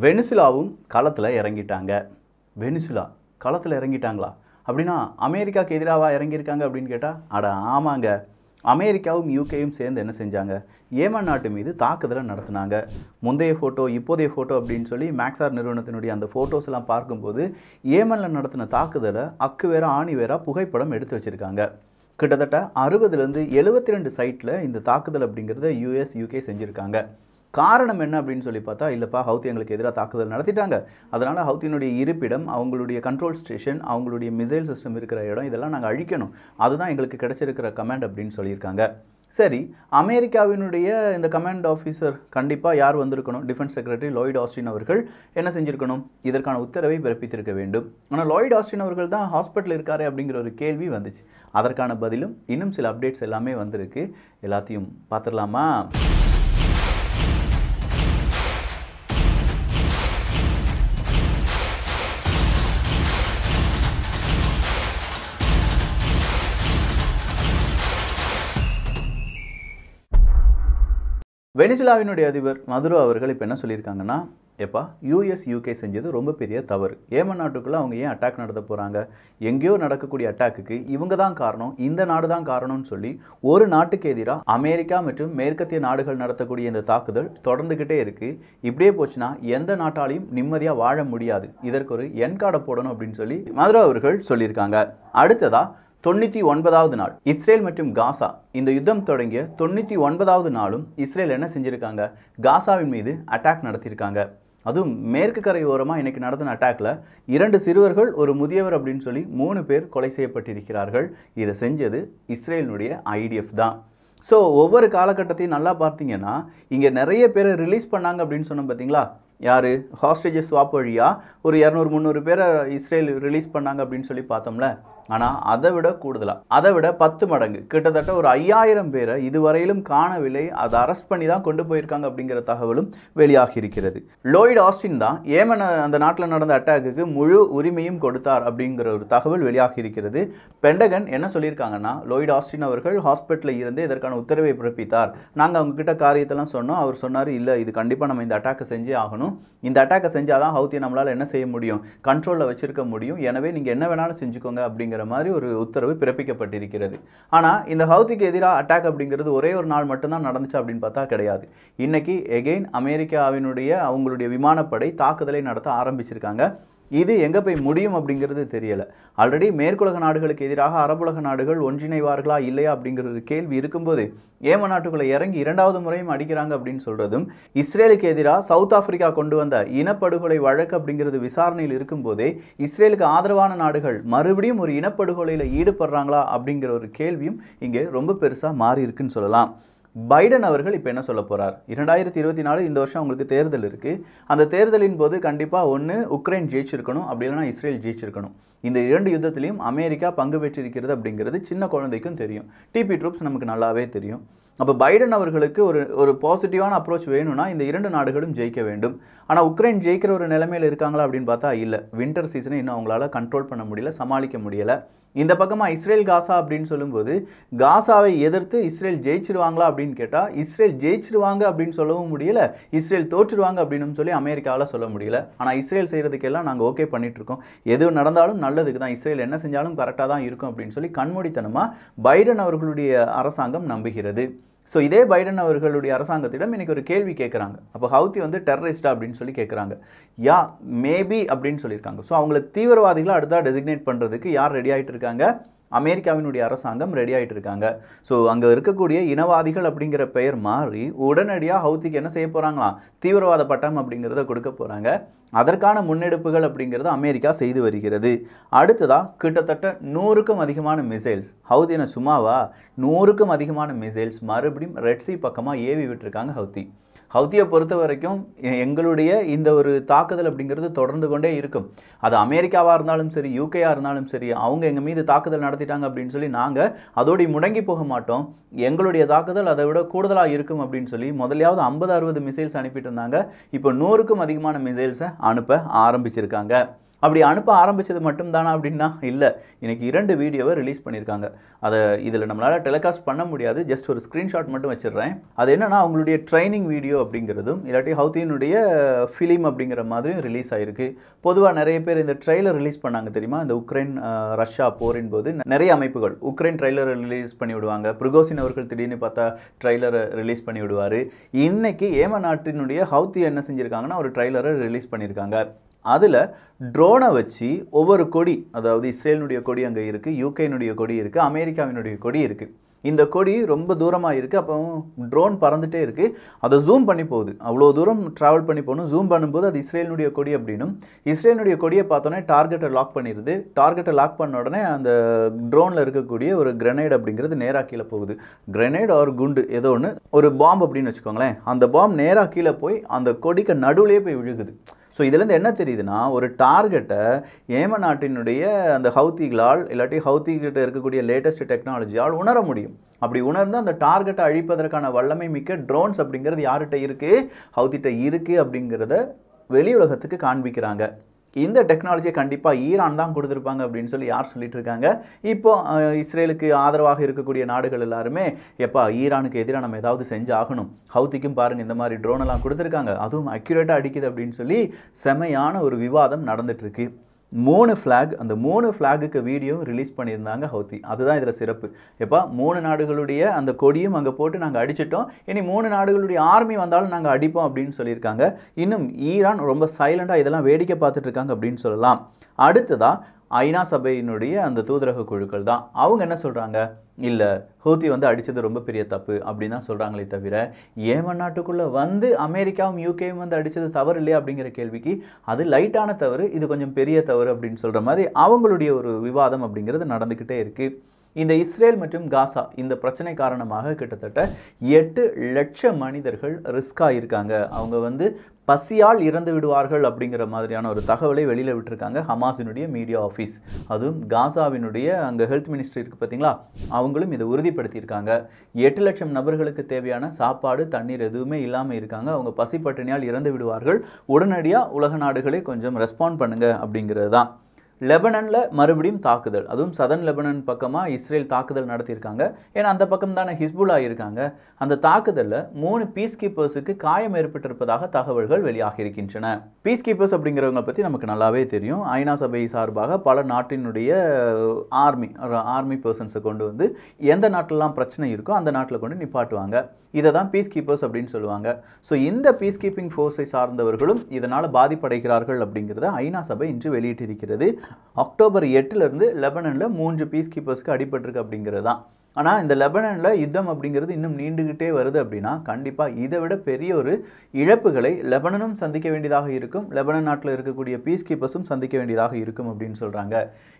வெனிசுலாவும் களத்தில் இறங்கிட்டாங்க. வெனிசுலா களத்தில் இறங்கிட்டாங்களா அப்படின்னா அமெரிக்காவுக்கு எதிராக இறங்கியிருக்காங்க அப்படின்னு கேட்டால் அட ஆமாங்க. அமெரிக்காவும் யூகேயும் சேர்ந்து என்ன செஞ்சாங்க, ஏமன் நாட்டு மீது தாக்குதலை நடத்தினாங்க. முந்தைய ஃபோட்டோ இப்போதைய ஃபோட்டோ அப்படின்னு சொல்லி மேக்ஸார் நிறுவனத்தினுடைய அந்த ஃபோட்டோஸ் எல்லாம் பார்க்கும்போது ஏமனில் நடத்தின தாக்குதலை அக்கு வேற ஆணி வேற புகைப்படம் எடுத்து வச்சுருக்காங்க. கிட்டத்தட்ட 60லேருந்து 72 சைட்டில் இந்த தாக்குதல் அப்படிங்கிறத யூஎஸ் யூகே செஞ்சுருக்காங்க. காரணம் என்ன அப்படின்னு சொல்லி பார்த்தா, இல்லைப்பா ஹவுத்தி எங்களுக்கு எதிராக தாக்குதல் நடத்திட்டாங்க, அதனால் ஹவுத்தியினுடைய இருப்பிடம், அவங்களுடைய கண்ட்ரோல் ஸ்டேஷன், அவங்களுடைய மிசைல் சிஸ்டம் இருக்கிற இடம் இதெல்லாம் நாங்கள் அழிக்கணும், அதுதான் எங்களுக்கு கிடைச்சிருக்கிற கமாண்ட் அப்படின்னு சொல்லியிருக்காங்க. சரி, அமெரிக்காவினுடைய இந்த கமாண்ட் ஆஃபீஸர் கண்டிப்பாக யார் வந்திருக்கணும், டிஃபென்ஸ் செக்ரட்டரி லாய்ட் ஆஸ்டின் அவர்கள் என்ன செஞ்சுருக்கணும், இதற்கான உத்தரவை பிறப்பித்திருக்க வேண்டும். ஆனால் லாய்ட் ஆஸ்டின் அவர்கள் தான் ஹாஸ்பிட்டல் இருக்காரு அப்படிங்கிற ஒரு கேள்வி வந்துச்சு. அதற்கான பதிலும் இன்னும் சில அப்டேட்ஸ் எல்லாமே வந்திருக்கு. எல்லாத்தையும் பார்த்துடலாமா? வெனிசுலாவினுடைய அதிபர் மதுரோ அவர்கள் இப்போ என்ன சொல்லியிருக்காங்கன்னா, எப்பா யூஎஸ் யூகே செஞ்சது ரொம்ப பெரிய தவறு. ஏமன் நாட்டுக்குள்ளே அவங்க ஏன் அட்டாக் நடத்த போகிறாங்க, எங்கேயோ நடக்கக்கூடிய அட்டாக்குக்கு இவங்க தான் காரணம், இந்த நாடு தான் காரணம்னு சொல்லி ஒரு நாட்டுக்கு எதிராக அமெரிக்கா மற்றும் மேற்கத்திய நாடுகள் நடத்தக்கூடிய இந்த தாக்குதல் தொடர்ந்துக்கிட்டே இருக்குது. இப்படியே போச்சுன்னா எந்த நாட்டாலையும் நிம்மதியாக வாழ முடியாது, இதற்கு ஒரு எண் கார்டை போடணும் அப்படின்னு சொல்லி மதுரோ அவர்கள் சொல்லியிருக்காங்க. அடுத்ததாக 99வது நாள் இஸ்ரேல் மற்றும் காசா இந்த யுத்தம் தொடங்கிய 99வது நாளும் இஸ்ரேல் என்ன செஞ்சுருக்காங்க, காசாவின் மீது அட்டாக் நடத்தியிருக்காங்க. அதுவும் மேற்கு கரை ஓரமாக இன்றைக்கி நடத்தின அட்டாக்ல 2 சிறுவர்கள் ஒரு முதியவர் அப்படின்னு சொல்லி 3 பேர் கொலை செய்யப்பட்டிருக்கிறார்கள். இதை செஞ்சது இஸ்ரேலினுடைய ஐடிஎஃப் தான். ஸோ ஒவ்வொரு காலகட்டத்தையும் நல்லா பார்த்தீங்கன்னா இங்கே நிறைய பேரை ரிலீஸ் பண்ணாங்க அப்படின்னு சொன்னோம் பார்த்தீங்களா. யார், ஹாஸ்டேஜஸ் ஸ்வாப் வழியாக ஒரு 200-300 பேரை இஸ்ரேல் ரிலீஸ் பண்ணாங்க அப்படின்னு சொல்லி பார்த்தோம்ல. ஆனால் அதை விட கூடுதலாக, அதை விட 10 மடங்கு, கிட்டத்தட்ட ஒரு 5000 பேரை இதுவரையிலும் காணவில்லை, அதை அரெஸ்ட் பண்ணி தான் கொண்டு போயிருக்காங்க அப்படிங்கிற தகவலும் வெளியாகி இருக்கிறது. லாய்ட் ஆஸ்டின் தான் ஏமன் அந்த நாட்டில் நடந்த அட்டாக்குக்கு முழு உரிமையும் கொடுத்தார் அப்படிங்கிற ஒரு தகவல் வெளியாகி இருக்கிறது. பென்டகன் என்ன சொல்லியிருக்காங்கன்னா, லாய்ட் ஆஸ்டின் அவர்கள் ஹாஸ்பிட்டலில் இருந்து இதற்கான உத்தரவை பிறப்பித்தார், நாங்கள் அவங்ககிட்ட காரியத்தெல்லாம் சொன்னோம், அவர் சொன்னார் இல்லை இது கண்டிப்பாக நம்ம இந்த அட்டாக்கை செஞ்சே ஆகணும், இந்த அட்டாக்கை செஞ்சால் தான் ஹவுத்தியை நம்மளால் என்ன செய்ய முடியும், கண்ட்ரோலில் வச்சிருக்க முடியும், எனவே நீங்கள் என்ன வேணாலும் செஞ்சுக்கோங்க அப்படிங்கிற மாதிரி ஒரு உத்தரவு பிறப்பிக்கப்பட்டிருக்கிறது. ஆனால் இந்த ஹவுத்திக்கு எதிராக அட்டாக் அப்படிங்கிறது ஒரே ஒரு நாள் மட்டும்தான் நடந்துச்சு அப்படின்னு பார்த்தா கிடையாது. இன்னைக்கு எகெயின் அமெரிக்காவினுடைய அவங்களுடைய விமானப்படை தாக்குதலை நடத்த ஆரம்பிச்சிருக்காங்க. இது எங்கே போய் முடியும் அப்படிங்கிறது தெரியலை. ஆல்ரெடி மேற்குலக நாடுகளுக்கு எதிராக அரபுலக நாடுகள் ஒன்றிணைவார்களா இல்லையா அப்படிங்கிறது கேள்வி இருக்கும்போது ஏமன் நாட்டுக்குள்ளே இறங்கி 2வது முறையும் அடிக்கிறாங்க அப்படின்னு சொல்கிறதும், இஸ்ரேலுக்கு எதிராக சவுத் ஆப்பிரிக்கா கொண்டு வந்த இனப்படுகொலை வழக்கு அப்படிங்கிறது விசாரணையில் இருக்கும்போதே இஸ்ரேலுக்கு ஆதரவான நாடுகள் மறுபடியும் ஒரு இனப்படுகொலையில் ஈடுபடுறாங்களா அப்படிங்கிற ஒரு கேள்வியும் இங்கே ரொம்ப பெருசாக மாறி இருக்குன்னு சொல்லலாம். பைடன் அவர்கள் இப்போ என்ன சொல்ல போகிறார், 2024 இந்த வருஷம் அவங்களுக்கு தேர்தல் இருக்குது. அந்த தேர்தலின் போது கண்டிப்பாக ஒன்று உக்ரைன் ஜெயிச்சிருக்கணும், அப்படி இல்லைனா இஸ்ரேல் ஜெயிச்சிருக்கணும். இந்த 2 யுத்தத்திலையும் அமெரிக்கா பங்கு பெற்றிருக்கிறது அப்படிங்கிறது சின்ன குழந்தைக்கும் தெரியும், டிபி ட்ரூப்ஸ் நமக்கு நல்லாவே தெரியும். அப்போ பைடன் அவர்களுக்கு ஒரு பாசிட்டிவான அப்ரோச் வேணும்னா இந்த 2 நாடுகளும் ஜெயிக்க வேண்டும். ஆனால் உக்ரைன் ஜெயிக்கிற ஒரு நிலைமையில் இருக்காங்களா அப்படின்னு பார்த்தா இல்லை. வின்டர் சீசனை இன்னும் அவங்களால கண்ட்ரோல் பண்ண முடியல, சமாளிக்க முடியலை. இந்த பக்கமாக இஸ்ரேல் காசா அப்படின்னு சொல்லும்போது காசாவை எதிர்த்து இஸ்ரேல் ஜெயிச்சிருவாங்களா அப்படின்னு கேட்டால் இஸ்ரேல் ஜெயிச்சிருவாங்க அப்படின்னு சொல்லவும் முடியல, இஸ்ரேல் தோற்றுருவாங்க அப்படின்னு சொல்லி அமெரிக்காவில் சொல்ல முடியல. ஆனால் இஸ்ரேல் செய்கிறதுக்கெல்லாம் நாங்கள் ஓகே பண்ணிகிட்ருக்கோம், எது நடந்தாலும் நல்லதுக்கு தான், இஸ்ரேல் என்ன செஞ்சாலும் கரெக்டாக தான் இருக்கும் அப்படின்னு சொல்லி கண்மூடித்தனமாக பைடன் அவர்களுடைய அரசாங்கம் நம்புகிறது. ஸோ இதே பைடன் அவர்களுடைய அரசாங்கத்திடம் இன்றைக்கி ஒரு கேள்வி கேட்குறாங்க, அப்போ ஹவுத்தி வந்து டெரரிஸ்டா அப்படின்னு சொல்லி கேட்குறாங்க. யா மேபி அப்படின்னு சொல்லியிருக்காங்க. ஸோ அவங்களை தீவிரவாதிகளை அடுத்ததாக டெசிக்னேட் பண்ணுறதுக்கு யார் ரெடி ஆகிட்டு இருக்காங்க, அமெரிக்காவினுடைய அரசாங்கம் ரெடி ஆகிட்டு இருக்காங்க. ஸோ அங்கே இருக்கக்கூடிய இனவாதிகள் அப்படிங்கிற பெயர் மாறி உடனடியாக ஹவுத்திக்கு என்ன செய்ய போகிறாங்களாம், தீவிரவாத பட்டம் அப்படிங்கிறத கொடுக்க போகிறாங்க. அதற்கான முன்னெடுப்புகள் அப்படிங்கிறது அமெரிக்கா செய்து வருகிறது. அடுத்ததாக கிட்டத்தட்ட 100க்கும் அதிகமான மிசைல்ஸ், ஹவுத்தின சும்மாவா, 100க்கும் அதிகமான மிசைல்ஸ் மறுபடியும் ரெட் சி பக்கமாக ஏவி விட்டுருக்காங்க ஹவுத்தி. ஹவுத்தியை பொறுத்த வரைக்கும் எங்களுடைய இந்த ஒரு தாக்குதல் அப்படிங்கிறது தொடர்ந்து கொண்டே இருக்கும். அது அமெரிக்காவாக இருந்தாலும் சரி, யூகேயாக இருந்தாலும் சரி, அவங்க எங்கள் மீது தாக்குதல் நடத்திட்டாங்க அப்படின்னு சொல்லி நாங்கள் அதோடைய முடங்கி போக மாட்டோம், எங்களுடைய தாக்குதல் அதை விட கூடுதலாக இருக்கும் அப்படின்னு சொல்லி முதலையாவது 50-60 மிசைல்ஸ் அனுப்பிட்டு இருந்தாங்க. இப்போ 100க்கும் அதிகமான மிசைல்ஸை அனுப்ப ஆரம்பிச்சிருக்காங்க. அப்படி அனுப்ப ஆரம்பிச்சது மட்டும் தானா அப்படின்னா இல்லை. இன்னைக்கு 2 வீடியோவை ரிலீஸ் பண்ணியிருக்காங்க. அதை இதில் நம்மளால் டெலிகாஸ்ட் பண்ண முடியாது. ஜஸ்ட் ஒரு ஸ்க்ரீன்ஷாட் மட்டும் வச்சிடுறேன். அது என்னன்னா அவங்களுடைய ட்ரைனிங் வீடியோ அப்படிங்கிறதும் இல்லாட்டி ஹவுத்தியினுடைய ஃபிலிம் அப்படிங்கிற மாதிரியும் ரிலீஸ் ஆயிருக்கு. பொதுவாக நிறைய பேர் இந்த ட்ரெய்லர் ரிலீஸ் பண்ணாங்க தெரியுமா? இந்த உக்ரைன் ரஷ்யா போரின் போது நிறைய அமைப்புகள் உக்ரைன் ட்ரெய்லரை ரிலீஸ் பண்ணி விடுவாங்க. பிரிகோசின் அவர்கள் திடீர்னு பார்த்தா ட்ரெய்லரை ரிலீஸ் பண்ணி விடுவார். இன்னைக்கு ஏமன் நாட்டினுடைய ஹவுத்தி என்ன செஞ்சுருக்காங்கன்னா ஒரு ட்ரெய்லரை ரிலீஸ் பண்ணியிருக்காங்க. அதில் ட்ரோனை வச்சு ஒவ்வொரு கொடி, அதாவது இஸ்ரேலினுடைய கொடி அங்கே இருக்குது, யூகேனுடைய கொடி இருக்குது, அமெரிக்காவினுடைய கொடி இருக்குது. இந்த கொடி ரொம்ப தூரமாக இருக்குது. அப்போ ட்ரோன் பறந்துகிட்டே இருக்குது. அதை ஜூம் பண்ணி போகுது. அவ்வளோ தூரம் ட்ராவல் பண்ணி போகணும். ஜூம் பண்ணும்போது அது இஸ்ரேலினுடைய கொடி அப்படின்னும், இஸ்ரேலினுடைய கொடியை பார்த்தோன்னே டார்கெட்டை லாக் பண்ணிடுது. டார்கெட்டை லாக் பண்ண உடனே அந்த ட்ரோனில் இருக்கக்கூடிய ஒரு கிரெனேட் அப்படிங்கிறது நேராக கீழே போகுது. கிரெனேட் ஒரு குண்டு ஏதோ ஒன்று, ஒரு பாம்பு அப்படின்னு வச்சுக்கோங்களேன். அந்த பாம்பு நேராக கீழே போய் அந்த கொடிக்கு நடுவுலேயே போய் விழுகுது. ஸோ இதுலேருந்து என்ன தெரியுதுன்னா, ஒரு டார்கெட்டை ஏமன் நாட்டினுடைய அந்த ஹவுத்திகளால் இல்லாட்டி ஹவுத்திகிட்ட இருக்கக்கூடிய லேட்டஸ்ட் டெக்னாலஜியால் உணர முடியும். அப்படி உணர்ந்து அந்த டார்கெட்டை அழிப்பதற்கான வல்லமை மிக்க ட்ரோன்ஸ் அப்படிங்கிறது யார்கிட்ட இருக்குது? ஹவுத்திகிட்ட இருக்குது அப்படிங்கிறத வெளி உலகத்துக்கு காண்பிக்கிறாங்க. இந்த டெக்னாலஜியை கண்டிப்பாக ஈரான் தான் கொடுத்துருப்பாங்க அப்படின்னு சொல்லி யார் சொல்லிட்டு இருக்காங்க? இப்போ இஸ்ரேலுக்கு ஆதரவாக இருக்கக்கூடிய நாடுகள் எல்லாருமே எப்பா ஈரானுக்கு எதிராக நம்ம ஏதாவது செஞ்சு ஆகணும், ஹவுத்திக்கும் பாருங்கள் இந்த மாதிரி ட்ரோனெல்லாம் கொடுத்துருக்காங்க, அதுவும் அக்யூரேட்டாக அடிக்குது அப்படின்னு சொல்லி செமையான ஒரு விவாதம் நடந்துட்டுருக்கு. 3 ஃப்ளாக், அந்த 3 ஃப்ளாகுக்கு வீடியோ ரிலீஸ் பண்ணியிருந்தாங்க ஹவுத்தி. அதுதான் இதில் சிறப்பு. எப்போ 3 நாடுகளுடைய அந்த கொடியும் அங்கே போட்டு நாங்கள் அடிச்சிட்டோம், இனி 3 நாடுகளுடைய ஆர்மி வந்தாலும் நாங்கள் அடிப்போம் அப்படின்னு சொல்லியிருக்காங்க. இன்னும் ஈரான் ரொம்ப சைலண்டாக இதெல்லாம் வேடிக்கை பார்த்துட்டு இருக்காங்க அப்படின்னு சொல்லலாம். அடுத்ததாக ஐநா சபையினுடைய அந்த தூதரக குழுக்கள் தான் அவங்க என்ன சொல்கிறாங்க? இல்லை, ஹூத்தி வந்து அடித்தது ரொம்ப பெரிய தப்பு அப்படின்னு தான் சொல்கிறாங்களே தவிர, ஏமன் நாட்டுக்குள்ளே வந்து அமெரிக்காவும் யூகேயும் வந்து அடித்தது தவறு இல்லையா அப்படிங்கிற கேள்விக்கு அது லைட்டான தவறு, இது கொஞ்சம் பெரிய தவறு அப்படின்னு சொல்கிற மாதிரி அவங்களுடைய ஒரு விவாதம் அப்படிங்கிறது நடந்துக்கிட்டே இருக்குது. இந்த இஸ்ரேல் மற்றும் காசா இந்த பிரச்சனை காரணமாக கிட்டத்தட்ட 8 லட்சம் மனிதர்கள் ரிஸ்காக இருக்காங்க. அவங்க வந்து பசியால் இறந்து விடுவார்கள் அப்படிங்கிற மாதிரியான ஒரு தகவலை வெளியில் விட்டுருக்காங்க ஹமாஸினுடைய மீடியா ஆஃபீஸ். அதுவும் காசாவினுடைய அங்கே ஹெல்த் மினிஸ்ட்ரி இருக்குது பார்த்தீங்களா, அவங்களும் இதை உறுதிப்படுத்தியிருக்காங்க. 8 லட்சம் நபர்களுக்கு தேவையான சாப்பாடு தண்ணீர் எதுவுமே இல்லாமல் இருக்காங்க. அவங்க பசி பட்டினியால் இறந்து விடுவார்கள். உடனடியாக உலக நாடுகளே கொஞ்சம் ரெஸ்பாண்ட் பண்ணுங்க அப்படிங்கிறது தான். லெபனனில் மறுபடியும் தாக்குதல், அதுவும் சதன் லெபனன் பக்கமாக இஸ்ரேல் தாக்குதல் நடத்தியிருக்காங்க. ஏன்னா அந்த பக்கம் தானே ஹிஸ்புல்லா இருக்காங்க. அந்த தாக்குதலில் 3 பீஸ் கீப்பர்ஸுக்கு காயம் ஏற்பட்டிருப்பதாக தகவல்கள் வெளியாகி இருக்கின்றன. பீஸ் கீப்பர்ஸ் அப்படிங்கிறவங்க பற்றி நமக்கு நல்லாவே தெரியும். ஐநா சபை சார்பாக பல நாட்டினுடைய ஆர்மி பர்சன்ஸை கொண்டு வந்து எந்த நாட்டிலலாம் பிரச்சனை இருக்கோ அந்த நாட்டில் கொண்டு நிப்பாட்டுவாங்க. இதை தான் பீஸ் கீப்பர்ஸ் அப்படின்னு சொல்லுவாங்க. ஸோ இந்த பீஸ் கீப்பிங் ஃபோர்ஸை சார்ந்தவர்களும் இதனால் பாதிப்படைகிறார்கள் அப்படிங்கிறத ஐநா சபை இன்று வெளியிட்டிருக்கிறது. அக்டோபர் 8 லெபனனில் 3 பீஸ் கீப்பர்ஸ்க்கு அடிபட்டிருக்கு அப்படிங்கிறது தான். ஆனால் இந்த லெபனனில் யுத்தம் அப்படிங்கிறது இன்னும் நீண்டுகிட்டே வருது அப்படின்னா கண்டிப்பாக இதை விட பெரிய ஒரு இழப்புகளை லெபனனும் சந்திக்க வேண்டியதாக இருக்கும், லெபனன் நாட்டில் இருக்கக்கூடிய பீஸ் கீப்பர்ஸும் சந்திக்க வேண்டியதாக இருக்கும் அப்படின்னு சொல்கிறாங்க.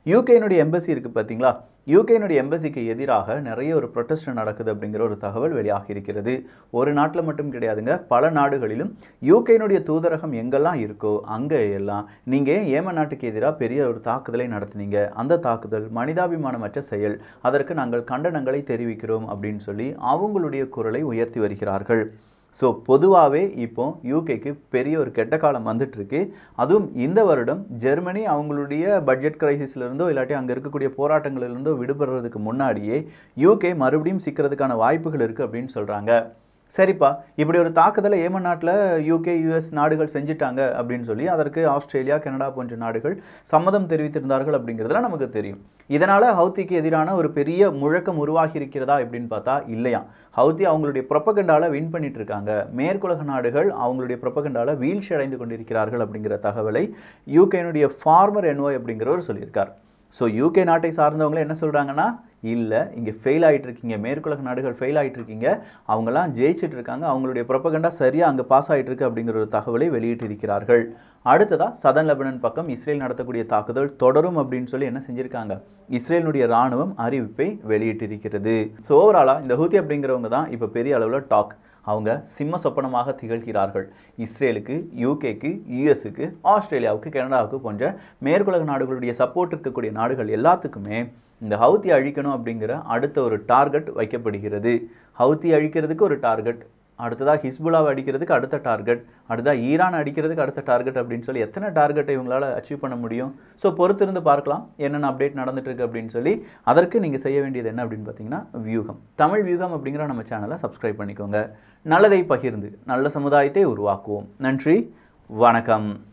யூகேனுடைய எம்பசி இருக்குது பார்த்தீங்களா, யூகேனுடைய எம்பசிக்கு எதிராக நிறைய ஒரு ப்ரொட்டஸ்ட் நடக்குது அப்படிங்கிற ஒரு தகவல் வெளியாகி இருக்கிறது. ஒரு நாட்டில் மட்டும் கிடையாதுங்க, பல நாடுகளிலும் யூகேனுடைய தூதரகம் எங்கெல்லாம் இருக்கோ அங்கே எல்லாம் நீங்கள் ஏமன் நாட்டுக்கு எதிராக பெரிய ஒரு தாக்குதலை நடத்தினீங்க, அந்த தாக்குதல் மனிதாபிமானமற்ற செயல், அதற்கு நாங்கள் கண்டனங்களை தெரிவிக்கிறோம் அப்படின்னு சொல்லி அவங்களுடைய குரலை உயர்த்தி வருகிறார்கள். ஸோ பொதுவாகவே இப்போ யூகேக்கு பெரிய ஒரு கெட்ட காலம் வந்துட்டுருக்கு. அதுவும் இந்த வருடம் ஜெர்மனி அவங்களுடைய பட்ஜெட் கிரைசிஸ்லேருந்தோ இல்லாட்டி அங்கே இருக்கக்கூடிய போராட்டங்களிலிருந்தோ விடுபடுறதுக்கு முன்னாடியே யூகே மறுபடியும் சிக்கிறதுக்கான வாய்ப்புகள் இருக்குது அப்படின்னு சொல்கிறாங்க. சரிப்பா, இப்படி ஒரு தாக்குதலை ஏமன் நாட்டில் யூகே யூஎஸ் நாடுகள் செஞ்சுட்டாங்க அப்படின்னு சொல்லி அதற்கு ஆஸ்திரேலியா கனடா போன்ற நாடுகள் சம்மதம் தெரிவித்திருந்தார்கள் அப்படிங்கிறதுலாம் நமக்கு தெரியும். இதனால் ஹவுத்திக்கு எதிரான ஒரு பெரிய முழக்கம் உருவாகி இருக்கிறதா அப்படின்னு பார்த்தா இல்லையா. ஹவுத்தி அவங்களுடைய ப்ரொபகண்டாவில் வின் பண்ணிட்டு இருக்காங்க. மேற்குலக நாடுகள் அவங்களுடைய ப்ரொபகண்டாவில் வீழ்ச்சி அடைந்து கொண்டிருக்கிறார்கள் அப்படிங்கிற தகவலை யூகேனுடைய ஃபார்மர் என்ஓய் அப்படிங்கிறவர் சொல்லியிருக்கார். ஸோ யூகே நாட்டை சார்ந்தவங்களே என்ன சொல்கிறாங்கன்னா, இல்லை இங்கே ஃபெயில் ஆகிட்டு இருக்கீங்க, மேற்குலக நாடுகள் ஃபெயில் ஆகிட்டு இருக்கீங்க, அவங்களாம் ஜெயிச்சுட்டு இருக்காங்க, அவங்களுடைய ப்ரொபகண்டா சரியாக அங்கே பாஸ் ஆகிட்டு இருக்கு அப்படிங்கிற ஒரு தகவலை வெளியிட்டிருக்கிறார்கள். அடுத்ததாக சதன் லெபனன் பக்கம் இஸ்ரேல் நடத்தக்கூடிய தாக்குதல் தொடரும் அப்படின்னு சொல்லி என்ன செஞ்சுருக்காங்க, இஸ்ரேலினுடைய இராணுவம் அறிவிப்பை வெளியிட்டிருக்கிறது. ஸோ ஓவராலாக இந்த ஹூத்தி அப்படிங்கிறவங்க தான் இப்போ பெரிய அளவில் டாக். அவங்க சிம்ம சொப்பனமாக திகழ்கிறார்கள். இஸ்ரேலுக்கு, யூகேக்கு, யூஎஸுக்கு, ஆஸ்திரேலியாவுக்கு, கனடாவுக்கு போன்ற மேற்குலக நாடுகளுடைய சப்போர்ட் இருக்கக்கூடிய நாடுகள் எல்லாத்துக்குமே இந்த ஹவுத்தி அழிக்கணும் அப்படிங்கிற அடுத்த ஒரு டார்கெட் வைக்கப்படுகிறது. ஹவுத்தி அழிக்கிறதுக்கு ஒரு டார்கெட், அடுத்ததாக ஹிஸ்புல்லாவை அடிக்கிறதுக்கு அடுத்த டார்கெட், அடுத்ததாக ஈரான் அடிக்கிறதுக்கு அடுத்த டார்கெட் அப்படின்னு சொல்லி எத்தனை டார்கெட்டை இவங்களால் அச்சீவ் பண்ண முடியும்? ஸோ பொறுத்திருந்து பார்க்கலாம் என்னென்ன அப்டேட் நடந்துட்டு இருக்கு அப்படின்னு சொல்லி. அதற்கு நீங்கள் செய்ய வேண்டியது என்ன அப்படின்னு பார்த்தீங்கன்னா, வியூகம் தமிழ் வியூகம் அப்படிங்கிற நம்ம சேனலை சப்ஸ்கிரைப் பண்ணிக்கோங்க. நல்லதை பகிர்ந்து நல்ல சமுதாயத்தை உருவாக்குவோம். நன்றி, வணக்கம்.